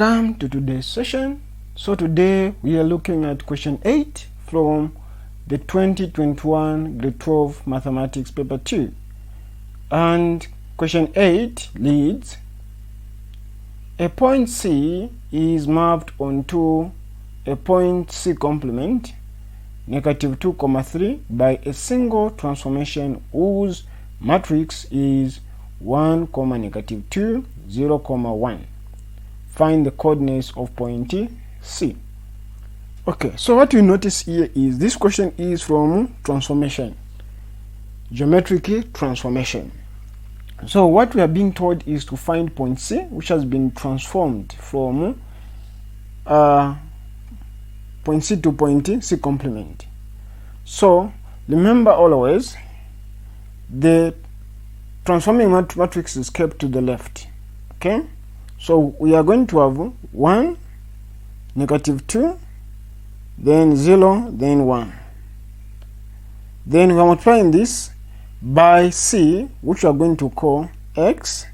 Welcome to today's session. So today we are looking at question 8 from the 2021 Grade 12 Mathematics Paper 2. And question 8 reads, a point C is mapped onto a point C complement negative 2, 3 by a single transformation whose matrix is 1, negative 2, 0, 1. Find the coordinates of point C. Okay, so what you notice here is this question is from transformation, geometric transformation. So what we are being told is to find point C, which has been transformed from point C to point C complement. So remember always the transforming matrix is kept to the left. Okay, so we are going to have 1, negative 2, then 0, then 1. Then we are multiplying this by C, which we are going to call X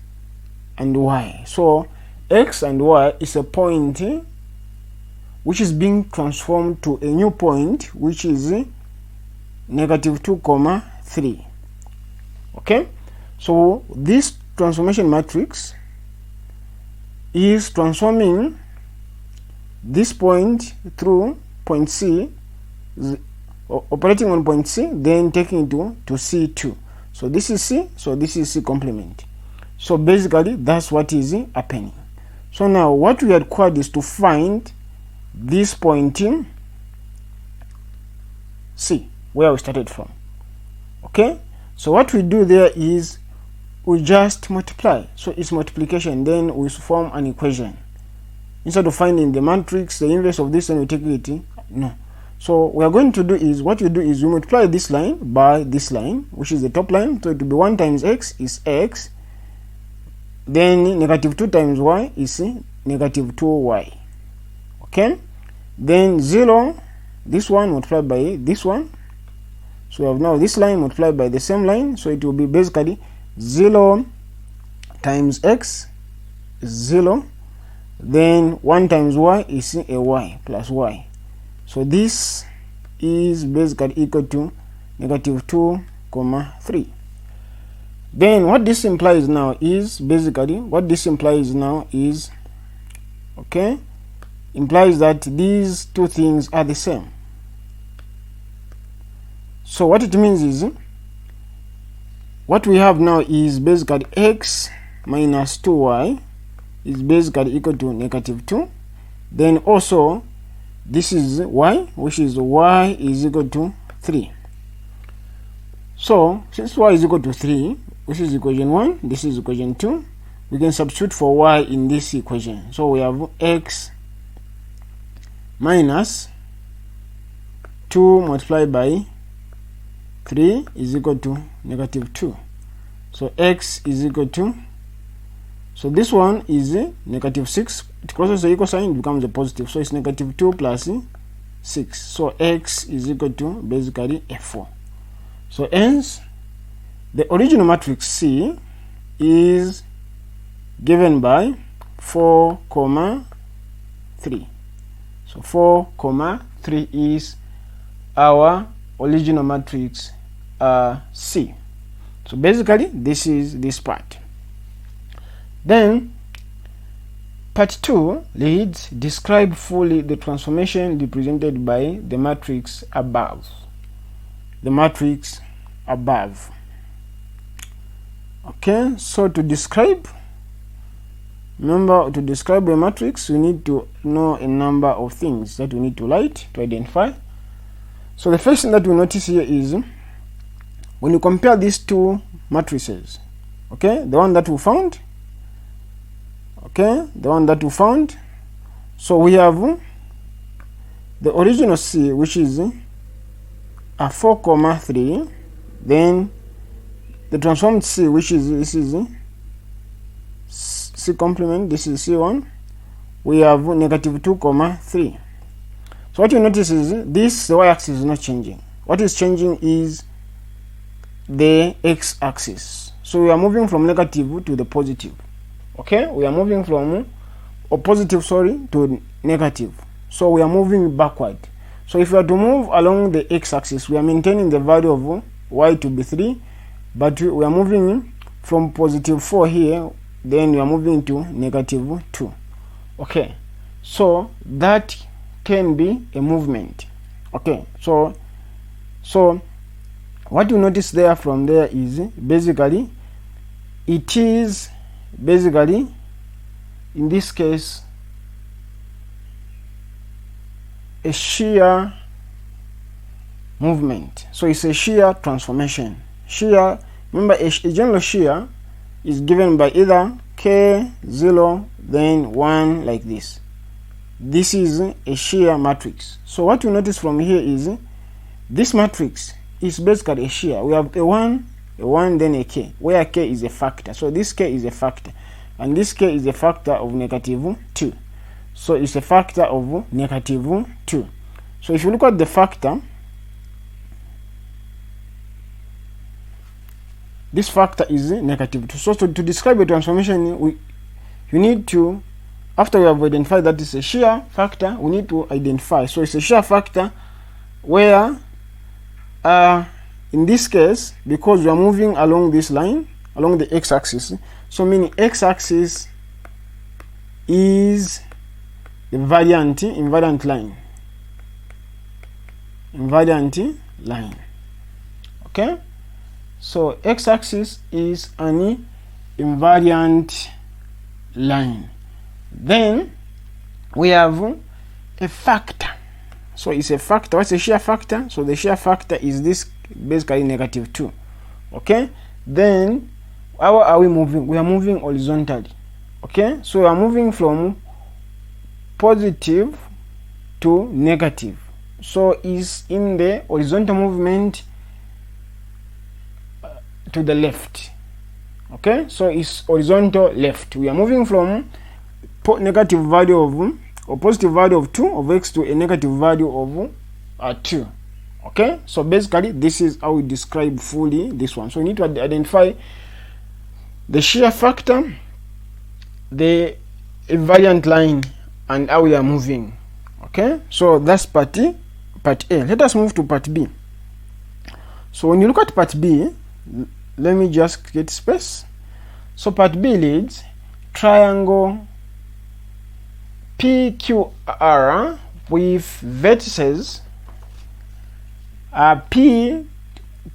and Y. So X and Y is a point which is being transformed to a new point, which is negative 2, 3. Okay, so this transformation matrix is transforming this point through point C, operating on point C, then taking it to C2. So this is C, so this is C complement. So basically that's what is happening. So now what we are required is to find this point in C, where we started from. Okay, so what we do there is we just multiply. So it's multiplication, then we form an equation. Instead of finding the matrix, the inverse of this, and we take it, no. So we are going to do is, what we do is we multiply this line by this line, which is the top line. So it will be 1 times X is X. Then negative 2 times Y is negative 2Y. Okay. Then 0, this one multiplied by this one. So we have now this line multiplied by the same line. So it will be basically 0 times X is 0. Then 1 times Y is a Y plus Y. So this is basically equal to negative 2, 3. Then what this implies now is okay, implies that these two things are the same. So what it means is, what we have now is basically X minus 2Y is basically equal to negative 2. Then also this is Y, which is Y is equal to 3. So since Y is equal to 3, which is equation 1, this is equation 2, we can substitute for Y in this equation. So we have X minus 2 multiplied by 3 is equal to negative 2. So X is equal to, so this one is negative 6. It crosses the equal sign, it becomes a positive. So it's negative 2 plus 6. So X is equal to basically a 4. So hence, the original matrix C is given by 4, 3. So 4, 3 is our original matrix C. So basically this is this part. Then part 2 reads, describe fully the transformation represented by the matrix above. The matrix above. Okay, so to describe, remember, to describe a matrix we need to know a number of things that we need to write to identify. So the first thing that we notice here is when you compare these two matrices, okay, the one that we found, so we have the original C, which is a 4, 3, then the transformed C, which is, this is C complement, this is C1, we have negative 2, 3. So what you notice is this, the y-axis is not changing. What is changing is the x-axis. So we are moving from negative to the positive. Okay, we are moving from or positive, sorry, to negative. So we are moving backward. So if we are to move along the x-axis, we are maintaining the value of y to be 3, but we are moving from positive 4 here, then we are moving to negative 2. Okay, so that can be a movement. Okay, so what you notice there from there is basically it is basically in this case a shear movement. So it's a shear transformation. Shear, remember, a general shear is given by either k0 then 1 like this. This is a shear matrix. So what you notice from here is this matrix is basically a shear. We have a 1 then a k, where k is a factor. So this k is a factor, and this k is a factor of negative 2. So it's a factor of negative 2. So if you look at the factor, this factor is negative 2. So to describe a transformation, you need to, after we have identified that it's a shear factor, we need to identify. So it's a shear factor where, in this case, because we are moving along this line, along the x-axis, so meaning x-axis is the invariant line. Okay, so x-axis is an invariant line. Then we have a factor. So it's a factor. What's a shear factor? So the shear factor is this, basically negative 2. Okay, then how are we moving? We are moving horizontally. Okay, so we are moving from positive to negative. So is in the horizontal movement to the left. Okay, so it's horizontal left. We are moving from negative value of or positive value of 2 of x to a negative value of 2. Okay, so basically this is how we describe fully this one. So we need to identify the shear factor, the invariant line, and how we are moving. Okay, so that's part A. Let us move to part B. So when you look at part B, let me just get space. So part B leads triangle PQR with vertices P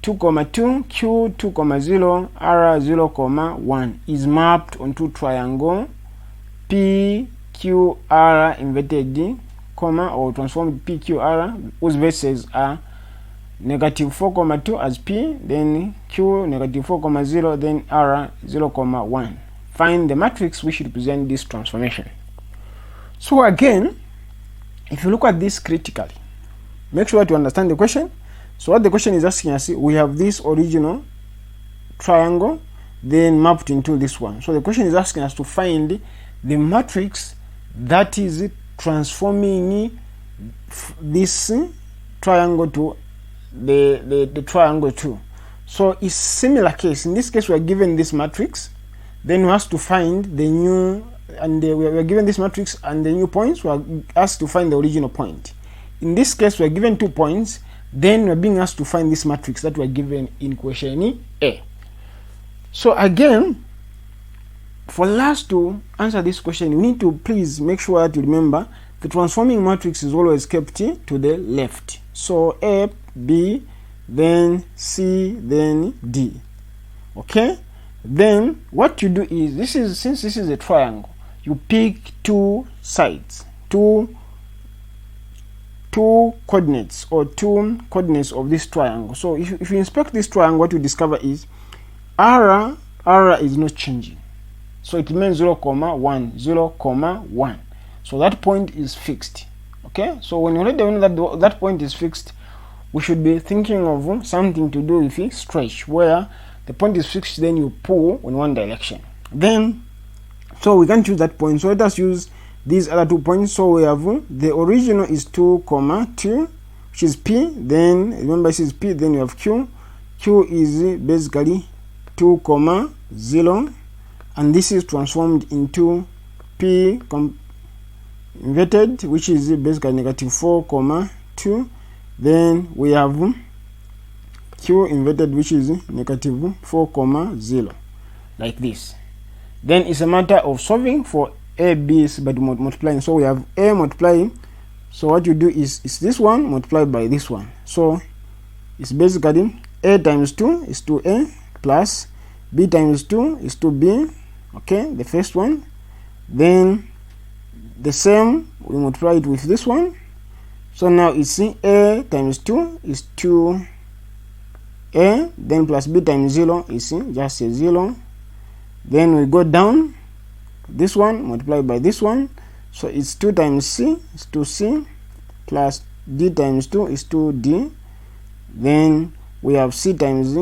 2,2, Q 2,0, R 0,1 is mapped onto triangle PQR inverted comma or transformed PQR whose vertices are negative 4,2 as P, then Q negative 4,0, then R 0,1. Find the matrix which represent this transformation. So again, if you look at this critically, make sure to understand the question. So what the question is asking us, we have this original triangle then mapped into this one. So the question is asking us to find the matrix that is transforming this triangle to the triangle 2. So it's similar case. In this case, we are given this matrix, then we have to find the new, and we are given this matrix and the new points. We are asked to find the original point. In this case, we are given 2 points, then we are being asked to find this matrix that we are given in question A. So again, for us to answer this question, you need to please make sure to remember the transforming matrix is always kept to the left. So A, B, then C, then D. Okay, then what you do is, since this is a triangle, you pick 2 sides, two coordinates or 2 coordinates of this triangle. So if you inspect this triangle, what you discover is R is not changing. So it means 0,1, 0,1. So that point is fixed. Okay, so when you already know that point is fixed, we should be thinking of something to do with a stretch, where the point is fixed, then you pull in one direction. Then, so we can choose that point. So let us use these other 2 points. So we have the original is 2,2, which is P. Then remember this is P. Then you have Q. Q is basically 2,0, and this is transformed into P inverted, which is basically negative 4 comma 2. Then we have Q inverted, which is negative 4 comma 0, like this. Then it's a matter of solving for A, B, but multiplying. So we have A multiplying. So what you do is this one multiplied by this one. So it's basically A times 2 is 2A plus B times 2 is 2B. Okay, the first one. Then the same, we multiply it with this one. So now it's A times 2 is 2A. Then plus B times 0 is just a 0. Then we go down, this one multiplied by this one. So it's 2 times C is 2C plus D times 2 is 2D. Then we have C times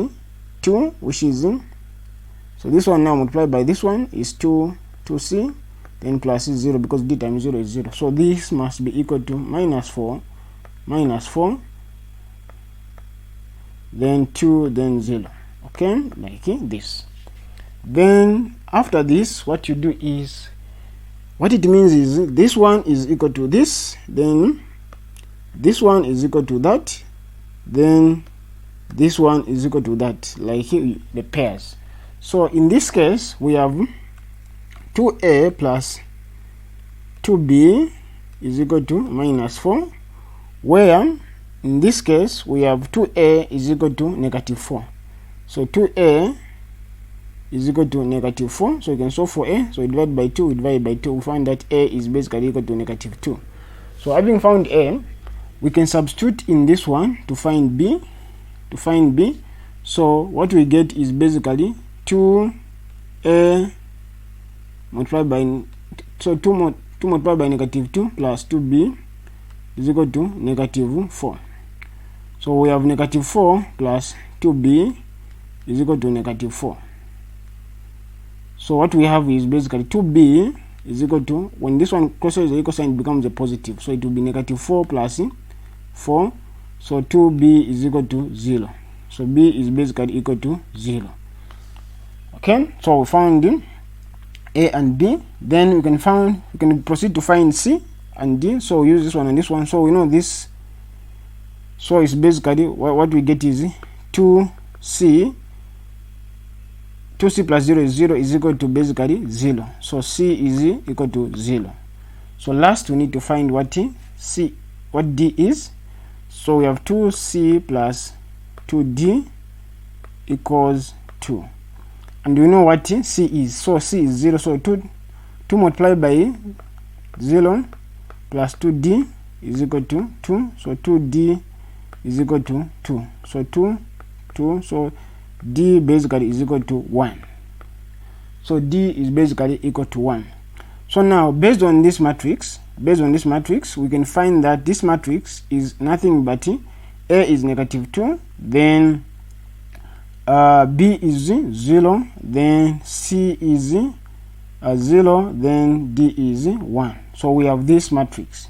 2, which is, so this one now multiplied by this one is 2C, then plus 0 because D times 0 is 0. So this must be equal to minus 4, then 2, then 0. Okay, like this. Then after this, what you do is, what it means is this one is equal to this, then this one is equal to that, then this one is equal to that, like the pairs. So in this case we have 2A plus 2B is equal to minus 4, where in this case we have 2A is equal to negative 4. So 2A is equal to negative 4. So you can solve for A. So we divide by 2, we divide by 2. We find that A is basically equal to negative 2. So having found A, we can substitute in this one to find B. So what we get is basically 2A multiplied by, so 2 multiplied by negative 2 plus 2B is equal to negative 4. So we have negative 4 plus 2B is equal to negative 4. So what we have is basically 2B is equal to, when this one crosses the equal sign, it becomes a positive. So it will be negative 4 plus 4. So 2B is equal to 0. So B is basically equal to 0. Okay, so we found A and B. Then we can proceed to find C and D. So we use this one and this one. So we know this. So it's basically what we get is 2C plus 0 is 0 is equal to basically 0. So C is equal to 0. So last we need to find what D is. So we have 2C plus 2D equals 2. And we know what C is. So C is 0. So 2 multiplied by 0 plus 2D is equal to 2. So 2D is equal to 2. So 2. So D basically is equal to 1. So D is basically equal to 1. So now based on this matrix, we can find that this matrix is nothing but A is negative 2, then B is 0, then C is 0, then D is 1. So we have this matrix.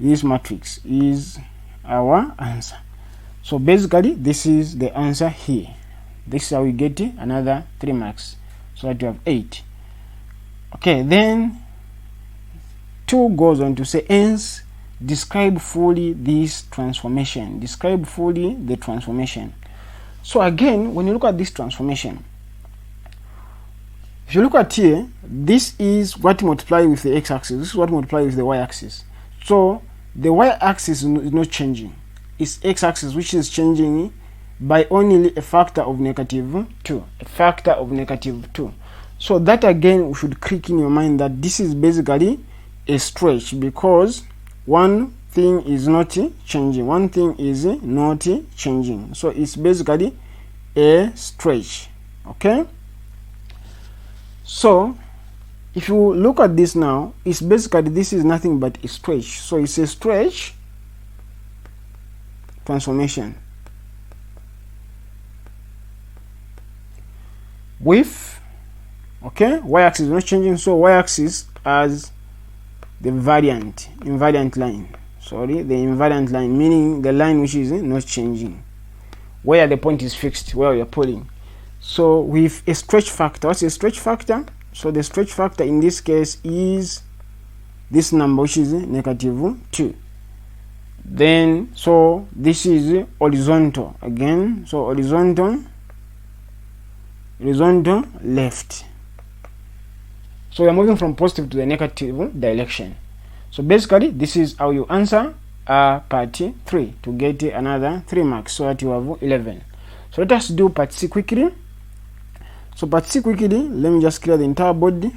This matrix is our answer. So basically this is the answer here. This is how we get another 3 marks. So that you have 8. Okay, then 2 goes on to say, hence describe fully this transformation. Describe fully the transformation. So again, when you look at this transformation, if you look at here, this is what multiply with the x-axis. This is what multiply with the y-axis. So the y-axis is not changing. It's x-axis which is changing by only a factor of negative 2. A factor of negative 2. So that again, we should click in your mind that this is basically a stretch, because one thing is not changing. One thing is not changing. So it's basically a stretch. Okay? So if you look at this now, it's basically, this is nothing but a stretch. So it's a stretch transformation with, okay, y-axis is not changing, so y-axis as the invariant line. Sorry, the invariant line, meaning the line which is not changing, where the point is fixed, where you're pulling. So with a stretch factor, what's a stretch factor? So the stretch factor in this case is this number, which is negative 2. Then so this is horizontal again, so horizontal left. So we are moving from positive to the negative direction. So basically this is how you answer part 3 to get another 3 marks, so that you have 11. So let us do part C quickly. So part C quickly, let me just clear the entire board,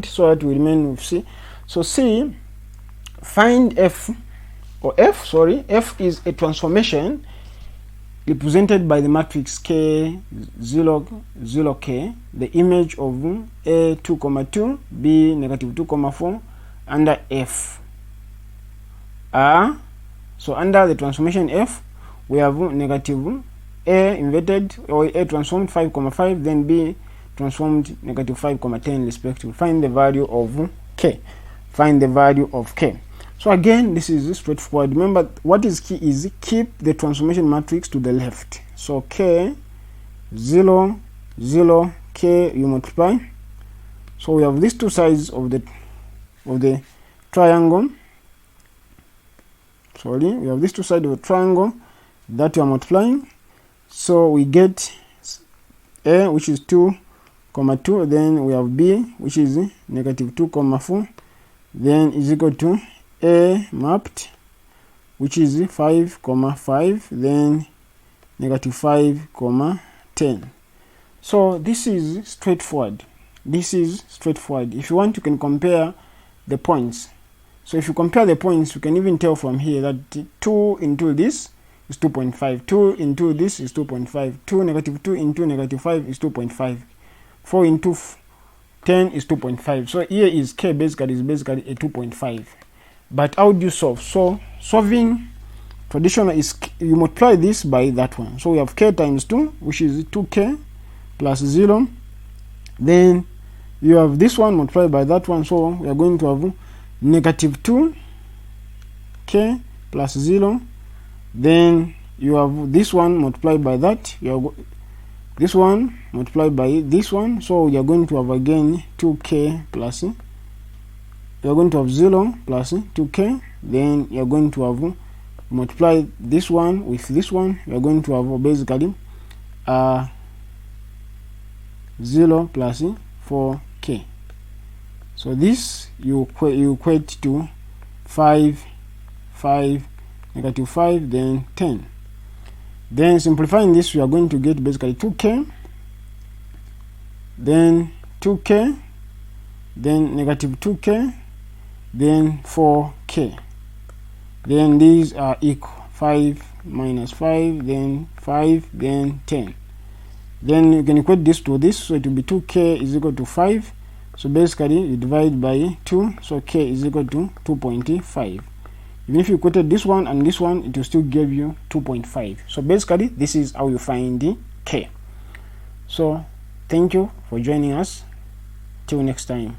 so that we remain with C. So C, find F is a transformation represented by the matrix K 0, 0K, the image of A 2, 2, B negative 2, 4 under F. So under the transformation F, we have negative A inverted or A transformed 5, 5, then B transformed negative 5, 10 respectively. Find the value of K. Find the value of K. So again, this is straightforward. Remember, what is key is keep the transformation matrix to the left. So K 0, 0, K, you multiply. So we have these two sides of the triangle. We have these two sides of the triangle that we are multiplying. So we get A, which is 2, 2. Then we have B, which is negative 2, 4. Then is equal to A mapped, which is 5, 5. Then negative 5, 10. So this is straightforward. If you want, you can compare the points. So if you compare the points, you can even tell from here that 2 into this is 2.5. 2 into this is 2.5. 2 negative 2 into negative 5 is 2.5. 4 into 10 is 2.5. So here is K basically a 2.5. But how do you solve? So solving traditional is you multiply this by that one. So we have K times 2, which is 2K plus 0. Then you have this one multiplied by that one. So we are going to have negative 2K plus 0. Then you have this one multiplied by that. You have this one multiplied by this one. So you are going to have again 2K plus, you are going to have 0 plus 2K. Then you are going to have multiply this one with this one. You are going to have basically 0 plus 4K. So this you equate to 5, negative 5, then 10. Then simplifying this, we are going to get basically 2K, then 2K, then negative 2K, then 4K. Then these are equal 5 minus 5, then 5, then 10. Then you can equate this to this, so it will be 2K is equal to 5. So basically you divide by 2, so K is equal to 2.5. Even if you equated this one and this one, it will still give you 2.5. So basically this is how you find the K. So thank you for joining us. Till next time.